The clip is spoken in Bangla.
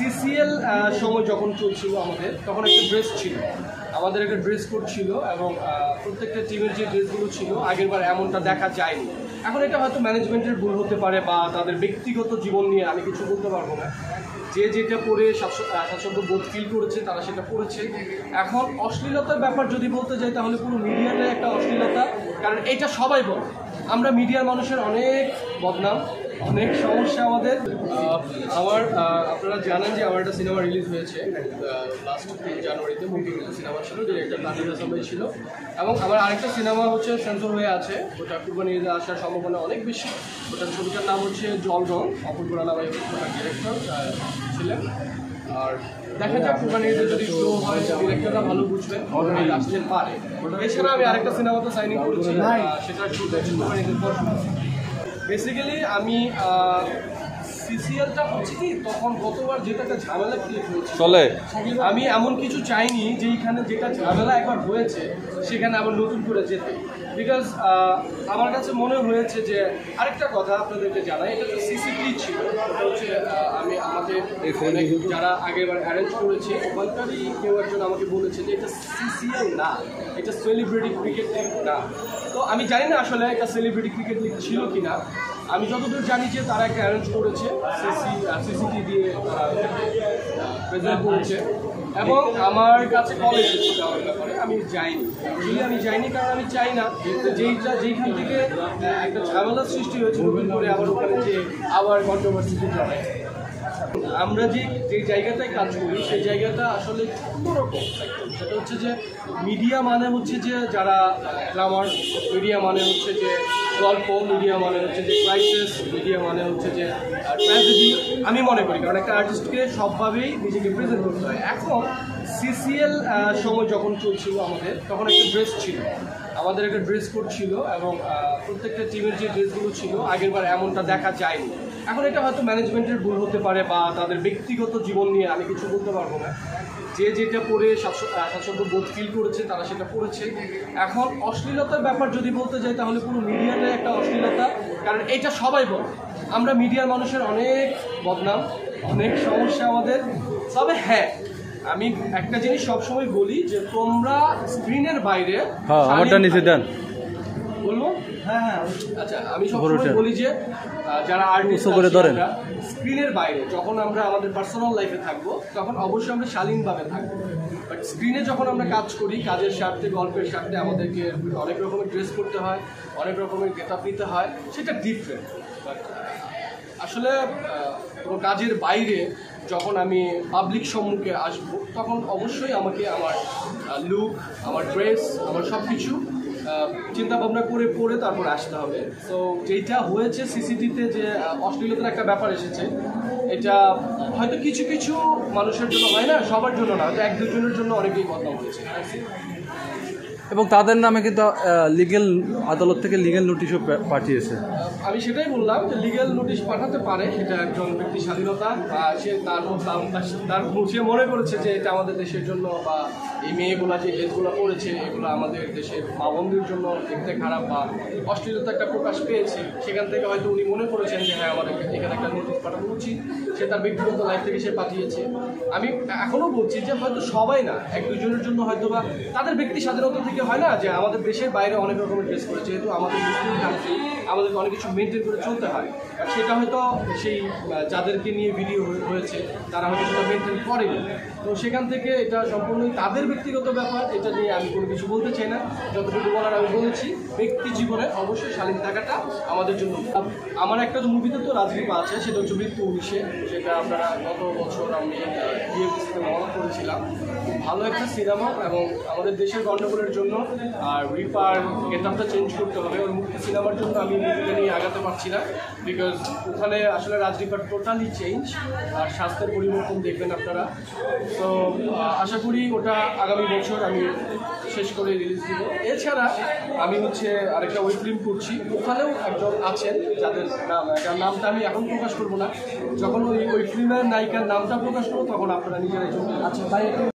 সিসিএল সময় যখন চলছিল আমাদের তখন একটা ড্রেস ছিল, আমাদের একটা ড্রেস কোড ছিল এবং প্রত্যেকটা টিমের যে ড্রেসগুলো ছিল আগেরবার এমনটা দেখা যায়নি। এখন এটা হয়তো ম্যানেজমেন্টের ভুল হতে পারে বা তাদের ব্যক্তিগত জীবন নিয়ে আমি কিছু বলতে পারবো না। যে যেটা পড়ে স্বাচ্ছন্দ্য বোধ ফিল করেছে তারা সেটা পড়েছে। এখন অশ্লীলতার ব্যাপার যদি বলতে যাই তাহলে পুরো মিডিয়াটাই একটা অশ্লীলতা, কারণ এটা সবাই বলে। আমরা মিডিয়ার মানুষের অনেক বদনাম, অনেক সমস্যা আমাদের। আপনারা জানেন যে আমার একটা সিনেমা রিলিজ হয়েছে লাস্ট 3 জানুয়ারিতে, মুক্তিযুদ্ধ সিনেমা ছিল, ডিরেক্টর তানভীর হাসান ভাই ছিল। এবং আমার আরেকটা সিনেমা হচ্ছে সেন্সর হয়ে আছে, ওটা কুরবানি ঈদে আসার সম্ভাবনা অনেক বেশি। ওটার ছবিটার নাম হচ্ছে জল রং, অপূর্ব রানা ভাই ওটার ডিরেক্টর ছিলেন। আর দেখা যাক কুরবানি ঈদে যদি শো হয়, ডিরেক্টররা ভালো বুঝবেন, আসতে পারে। এছাড়া আমি আরেকটা সিনেমাতে সাইনিং করেছি, সেটা কুরবানি ঈদের পর। বেসিক্যালি আমি সিসিএলটা হচ্ছে কি, তখন গতবার যেটা একটা ঝামেলা ক্রিয়েট হয়েছে, আমি এমন কিছু চাইনি যে এইখানে যেটা ঝামেলা একবার হয়েছে সেখানে আবার নতুন করে যেতে। বিকজ আমার কাছে মনে হয়েছে যে আরেকটা কথা আপনাদেরকে জানাই, এটা তো সিসিটি ছিল, ওটা হচ্ছে আমি আমাদের যারা আগেরবার অ্যারেঞ্জ করেছে ওখানকারই কেউ একজন আমাকে বলেছে যে এটা সিসিএল না, এটা সেলিব্রিটি ক্রিকেট লিগ না। তো আমি জানি না আসলে একটা সেলিব্রিটি ক্রিকেট লিগ ছিল কি না। আমি যতদূর জানি যে তারা একটা অ্যারেঞ্জ করেছে, সিসিটি দিয়ে প্রেজেন্ট করেছে, এবং আমার কাছে কল এসেছে যাওয়ার ব্যাপারে। আমি যাইনি, আমি যাইনি কারণ আমি চাই না যেইখান থেকে একটা ঝামেলার সৃষ্টি হয়েছে নতুন করে আবার ওখানে যে আবার কন্ট্রোভার্সিতে জড়ায়। আমরা যে জায়গাটায় কাজ করি সেই জায়গাটা আসলে অন্যরকম। সেটা হচ্ছে যে মিডিয়া মানে হচ্ছে যে যারা গ্লামার, মিডিয়া মানে হচ্ছে যে গল্প, মিডিয়া মানে হচ্ছে যে ক্রাইসিস, মিডিয়া মানে হচ্ছে যে ট্র্যাজেডি। আমি মনে করি কারণ একটা আর্টিস্টকে সবভাবেই নিজেকে প্রেজেন্ট করতে হয়। এখন সিসিএল সময় যখন চলছিল আমাদের তখন একটা ড্রেস ছিল, আমাদের একটা ড্রেস কোড ছিল এবং প্রত্যেকটা টিমের যে ড্রেসগুলো ছিল আগেরবার এমনটা দেখা যায়নি। এখন এটা হয়তো ম্যানেজমেন্টের ভুল হতে পারে বা তাদের ব্যক্তিগত জীবন নিয়ে আমি কিছু বলতে পারবো না। যে যেটা পড়ে স্বাচ্ছন্দ্য বোধ ফিল করেছে তারা সেটা পড়েছে। এখন অশ্লীলতার ব্যাপার যদি বলতে যাই তাহলে পুরো মিডিয়াটাই একটা অশ্লীলতা, কারণ এটা সবাই বলে। আমরা মিডিয়ার মানুষের অনেক বদনাম, অনেক সমস্যা আমাদের। তবে হ্যাঁ, আমি একটা জিনিস সবসময় বলি যে তোমরা স্ক্রিনের বাইরে বলবো। হ্যাঁ, আচ্ছা, আমি সবসময় বলি যে যারা আর্টিস্ট স্ক্রিনের বাইরে যখন আমরা আমাদের পার্সোনাল লাইফে থাকবো তখন অবশ্যই আমরা শালীনভাবে থাকবো, বাট স্ক্রিনে যখন আমরা কাজ করি কাজের স্বার্থে, গল্পের স্বার্থে আমাদেরকে অনেক রকমের ড্রেস করতে হয়, অনেক রকমের গেটআপ নিতে হয়, সেটা ডিফারেন্ট। বাট আসলে কোনো কাজের বাইরে যখন আমি পাবলিক সম্মুখে আসবো তখন অবশ্যই আমাকে আমার লুক, আমার ড্রেস, আমার সব কিছু চিন্তা ভাবনা করে পড়ে তারপর আসতে হবে। তো যেটা হয়েছে সিসিটিতে যে অশ্লীলতার একটা ব্যাপার এসেছে, এটা হয়তো কিছু কিছু মানুষের জন্য হয় না, সবার জন্য না, হয়তো 1-2 জনের জন্য অনেকেই বদনাম হয়েছে। এবং তাদের নামে কিন্তু লিগ্যাল আদালত থেকে লিগ্যাল নোটিশও পাঠিয়েছে। আমি সেটাই বললাম যে লিগ্যাল নোটিশ পাঠাতে পারে, এটা একজন ব্যক্তির স্বাধীনতা। সে সে মনে করেছে যে এটা আমাদের দেশের জন্য বা এই মেয়েগুলা যে ড্রেসগুলো পড়েছে এগুলো আমাদের দেশের মা বোনদের জন্য দেখতে খারাপ বা অশ্লীলতা একটা প্রকাশ পেয়েছে, সেখান থেকে হয়তো উনি মনে করেছেন যে হ্যাঁ আমাদের এখানে একটা নোটিশ পাঠানো উচিত। সে তার ব্যক্তিগত লাইফ থেকে সে পাঠিয়েছে। আমি এখনও বলছি যে হয়তো সবাই না, 1-2 জনের জন্য হয়তো বা তাদের ব্যক্তি স্বাধীনতা থেকে হয় না যে আমাদের দেশের বাইরে অনেক রকমের ড্রেস করেছে, যেহেতু আমাদের মুসলিম কান্ট্রি, আমাদেরকে অনেক কিছু মেনটেন করে চলতে হয়। সেটা হয়তো সেই যাদেরকে নিয়ে ভিডিও হয়েছে তারা হয়তো সেটা মেনটেন করেনি। তো সেখান থেকে এটা সম্পূর্ণই তাদের ব্যক্তিগত ব্যাপার, এটা নিয়ে আমি কোনো কিছু বলতে চাই না। যতটুকু বলার আমি বলেছি, ব্যক্তি জীবনে অবশ্যই শালীন থাকাটা আমাদের জন্য। আমার একটা মুভিতে তো রাজদীপা আছে, সেটা হচ্ছে মৃত্যু 19-এ, সেটা আপনারা গত বছর আমি বিএফডিসিতে মনে করেছিলাম। খুব ভালো একটা সিনেমা এবং আমাদের দেশের গণ্ডগোলের জন্য আর রিপার গেটআপটা চেঞ্জ করতে হবে। ওর মুক্তি সিনেমার জন্য আমি মুভিটা নিয়ে আগাতে পারছি না, বিকজ ওখানে আসলে রাজদীপার টোটালি চেঞ্জ আর স্বাস্থ্যের পরিবর্তন দেখবেন আপনারা। তো আশা করি ওটা আগামী বছর আমি শেষ করে রিলিজ দিব। এছাড়া আমি হচ্ছে আরেকটা ওয়েব ফিল্ম করছি, ওখানেও একজন আছেন যাদের নামটা আমি এখন প্রকাশ করবো না। যখন ওই ফিল্মের নায়িকার নামটা প্রকাশ করবো তখন আপনারা নিজেরাই চলবেন। আচ্ছা ভাই।